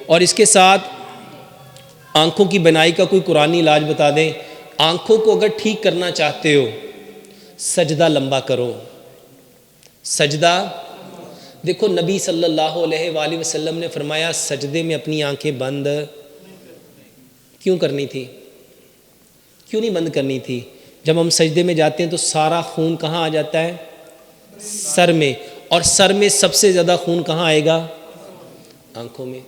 اور اس کے ساتھ آنکھوں کی بنائی کا کوئی قرآنی علاج بتا دیں. آنکھوں کو اگر ٹھیک کرنا چاہتے ہو سجدہ لمبا کرو. سجدہ دیکھو نبی صلی اللہ علیہ وآلہ وسلم نے فرمایا سجدے میں اپنی آنکھیں بند کیوں کرنی تھی؟ کیوں نہیں بند کرنی تھی؟ جب ہم سجدے میں جاتے ہیں تو سارا خون کہاں آ جاتا ہے؟ سر میں. اور سر میں سب سے زیادہ خون کہاں آئے گا؟ آنکھوں میں.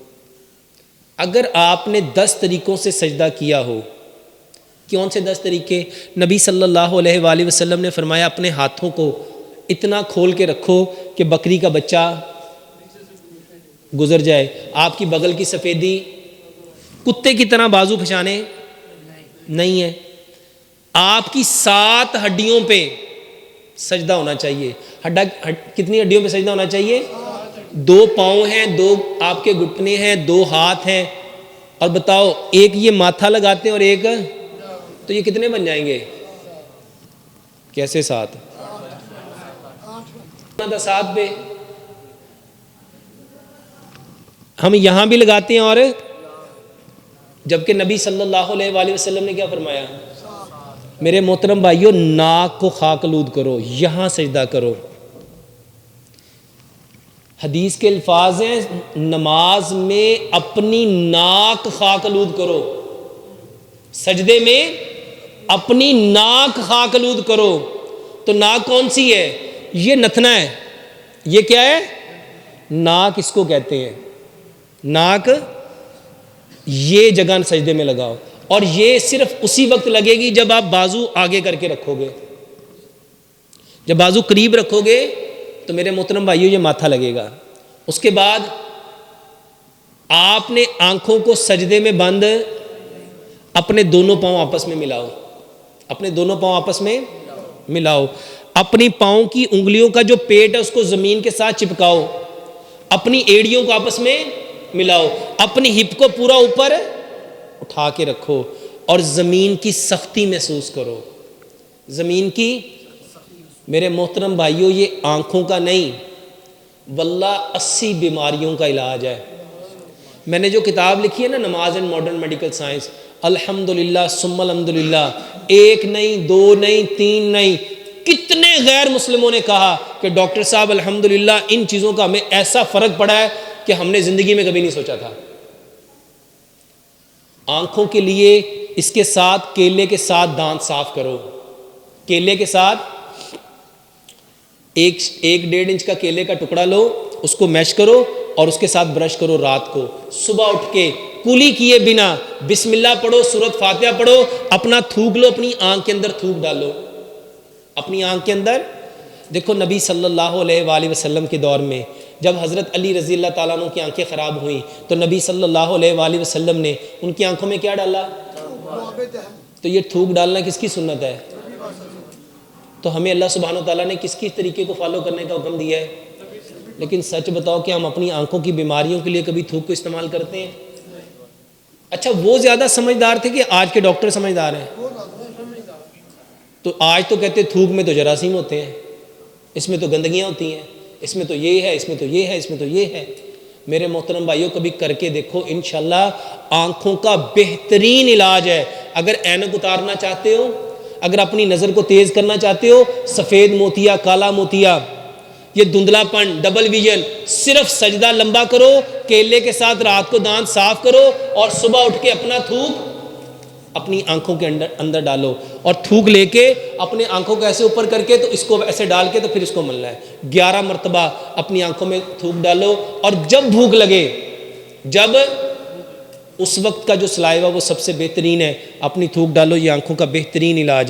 اگر آپ نے 10 طریقوں سے سجدہ کیا ہو، کون سے 10 طریقے؟ نبی صلی اللہ علیہ وآلہ وسلم نے فرمایا اپنے ہاتھوں کو اتنا کھول کے رکھو کہ بکری کا بچہ گزر جائے. آپ کی بغل کی سفیدی کتے کی طرح بازو پھچانے نہیں ہے. آپ کی 7 ہڈیوں پہ سجدہ ہونا چاہیے. کتنی ہڈیوں پہ سجدہ ہونا چاہیے؟ 2 پاؤں ہیں، 2 آپ کے گھٹنے ہیں، 2 ہاتھ ہیں. اور بتاؤ ایک یہ ماتھا لگاتے ہیں اور ایک، تو یہ کتنے بن جائیں گے؟ کیسے 7؟ 7 پہ ہم یہاں بھی لگاتے ہیں. اور جبکہ نبی صلی اللہ علیہ وآلہ وسلم نے کیا فرمایا؟ میرے محترم بھائیو ناک کو خاک آلود کرو، یہاں سجدہ کرو. حدیث کے الفاظ ہیں نماز میں اپنی ناک خاک آلود کرو. سجدے میں اپنی ناک خاک آلود کرو. تو ناک کون سی ہے؟ یہ نتنا ہے. یہ کیا ہے؟ ناک اس کو کہتے ہیں. ناک یہ جگہ سجدے میں لگاؤ. اور یہ صرف اسی وقت لگے گی جب آپ بازو آگے کر کے رکھو گے. جب بازو قریب رکھو گے تو میرے محترم بھائیو یہ ماتھا لگے گا. اس کے بعد آپ نے آنکھوں کو سجدے میں بند، اپنے دونوں پاؤں آپس میں ملاؤ. اپنے دونوں پاؤں آپس میں ملاؤ. اپنی پاؤں کی انگلیوں کا جو پیٹ ہے اس کو زمین کے ساتھ چپکاؤ. اپنی ایڑیوں کو آپس میں ملاؤ. اپنی ہپ کو پورا اوپر اٹھا کے رکھو اور زمین کی سختی محسوس کرو. زمین کی. میرے محترم بھائیوں یہ آنکھوں کا نہیں واللہ 80 بیماریوں کا علاج ہے. میں نے جو کتاب لکھی ہے نا نماز اینڈ ماڈرن میڈیکل سائنس، الحمدللہ ثم الحمدللہ، 1 نہیں 2 نہیں 3 نہیں، کتنے غیر مسلموں نے کہا کہ ڈاکٹر صاحب الحمدللہ ان چیزوں کا ہمیں ایسا فرق پڑا ہے کہ ہم نے زندگی میں کبھی نہیں سوچا تھا. آنکھوں کے لیے اس کے ساتھ کیلے کے ساتھ دانت صاف کرو. کیلے کے ساتھ 1.5 انچ کا کیلے کا ٹکڑا لو، اس کو میش کرو اور اس کے ساتھ برش کرو. رات کو صبح اٹھ کے کلی کیے بنا بسم اللہ پڑھو، سورۃ فاتحہ پڑھو، اپنا تھوک لو، اپنی آنکھ کے اندر تھوک ڈالو. اپنی آنکھ کے اندر. دیکھو نبی صلی اللہ علیہ وآلہ وسلم کے دور میں جب حضرت علی رضی اللہ تعالیٰ عنہ کی آنکھیں خراب ہوئیں تو نبی صلی اللہ علیہ وآلہ وسلم نے ان کی آنکھوں میں کیا ڈالا؟ تو یہ تھوک ڈالنا کس کی سنت ہے؟ تو ہمیں اللہ سبحانہ وتعالیٰ نے کس طریقے کو فالو کرنے کا حکم دیا ہے؟ لیکن سچ بتاؤ کہ ہم اپنی آنکھوں کی بیماریوں کے لیے کبھی تھوک کو استعمال کرتے ہیں؟ اچھا وہ زیادہ سمجھدار تھے کہ آج کے ڈاکٹر سمجھدار ہیں؟ تو آج تو کہتے تھوک میں تو جراثیم ہوتے ہیں، اس میں تو گندگیاں ہوتی ہیں، اس میں تو یہ ہے، اس میں تو یہ ہے، اس میں تو یہ ہے. میرے محترم بھائیوں کبھی کر کے دیکھو، انشاءاللہ آنکھوں کا بہترین علاج ہے. اگر اینک اتارنا چاہتے ہو، اگر اپنی نظر کو تیز کرنا چاہتے ہو، سفید موتیا، کالا موتیا، یہ دھندلا پن، ڈبل ویژن، صرف سجدہ لمبا کرو، کیلے کے ساتھ رات کو دانت صاف کرو اور صبح اٹھ کے اپنا تھوک اپنی آنکھوں کے اندر ڈالو. اور تھوک لے کے اپنے آنکھوں کو ایسے اوپر کر کے تو اس کو ایسے ڈال کے تو پھر اس کو ملنا ہے. 11 مرتبہ اپنی آنکھوں میں تھوک ڈالو. اور جب بھوک لگے، جب اس وقت کا جو سلائیوا وہ سب سے بہترین ہے، اپنی تھوک ڈالو. یہ آنکھوں کا بہترین علاج ہے.